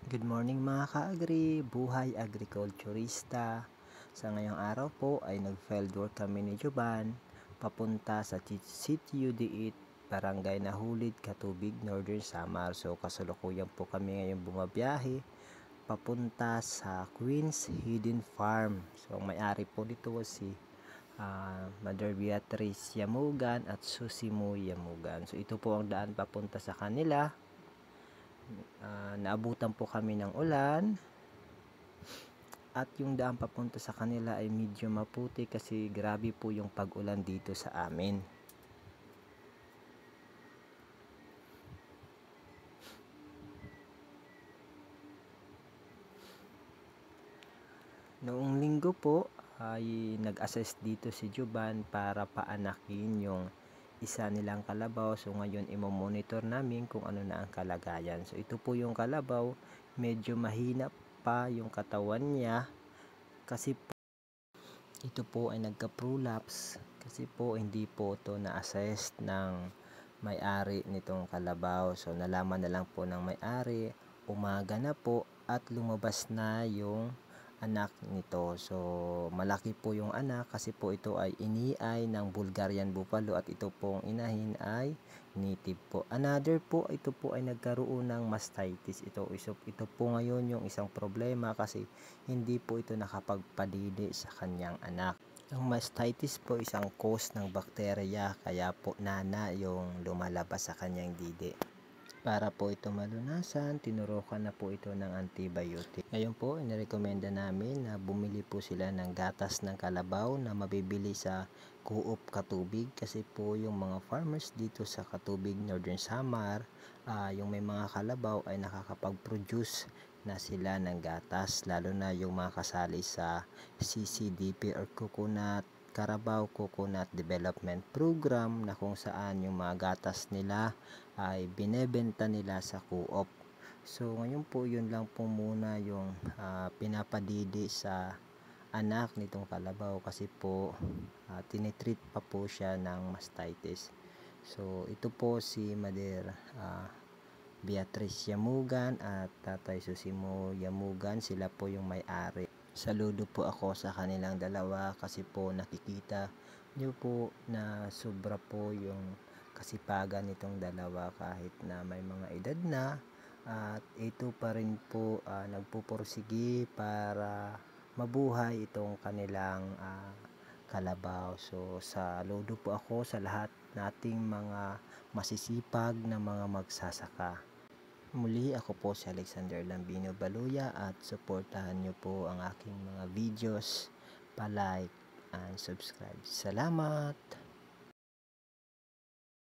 Good morning mga ka-agri, buhay agrikulturista. Sa ngayong araw po ay nag-field work kami ni Juban papunta sa Sitio Diit, Barangay Nahulid, Katubig, Northern Samar. So kasalukuyan po kami ngayon bumabiyahe papunta sa Queen's Hidden Farm. So ang may-ari po nito si Mother Beatrice Yamugan at Susimo Yamugan. So ito po ang daan papunta sa kanila. Naabutan po kami ng ulan at yung daan papunta sa kanila ay medyo maputi kasi grabe po yung pag-ulan dito sa amin. Noong linggo po ay nag-assess dito si Juban para paanakin yung isa nilang kalabaw. So ngayon imo-monitor namin kung ano na ang kalagayan. So ito po yung kalabaw, medyo mahina pa yung katawan niya kasi po ito po ay nagka-prolapse kasi po hindi po ito na-assess ng may-ari nitong kalabaw. So nalaman na lang po ng may-ari umaga na po at lumabas na yung anak nito. So malaki po yung anak kasi po ito ay iniay ng Bulgarian Buffalo at ito pong inahin ay native po. Another po, ito po ay nagkaroon ng mastitis. Ito po ngayon yung isang problema kasi hindi po ito nakapagpadidi sa kanyang anak. Ang mastitis po isang cause ng bakterya kaya po nana yung lumalabas sa kanyang didi. Para po ito malunasan, tinurukan na po ito ng antibiotic. Ngayon po, inirekomenda namin na bumili po sila ng gatas ng kalabaw na mabibili sa Coop Katubig kasi po yung mga farmers dito sa Katubig, Northern Samar, yung may mga kalabaw ay nakakapag-produce na sila ng gatas, lalo na yung mga kasali sa CCDP or Carabao Coconut Development Program na kung saan yung mga gatas nila ay binebenta nila sa Co-op. So ngayon po yun lang po muna yung pinapadidi sa anak nitong kalabaw kasi po tinitreat pa po siya ng mastitis. So ito po si Mother Beatrice Yamugan at Tatay Susimo Yamugan, sila po yung may-ari. Saludo po ako sa kanilang dalawa kasi po nakikita nyo po na sobra po yung kasipagan nitong dalawa kahit na may mga edad na at ito pa rin po nagpupursige para mabuhay itong kanilang kalabaw. So saludo po ako sa lahat nating mga masisipag na mga magsasaka. Muli ako po si Alexander Lambino Baluya at suportahan nyo po ang aking mga videos, pa-like and subscribe. Salamat!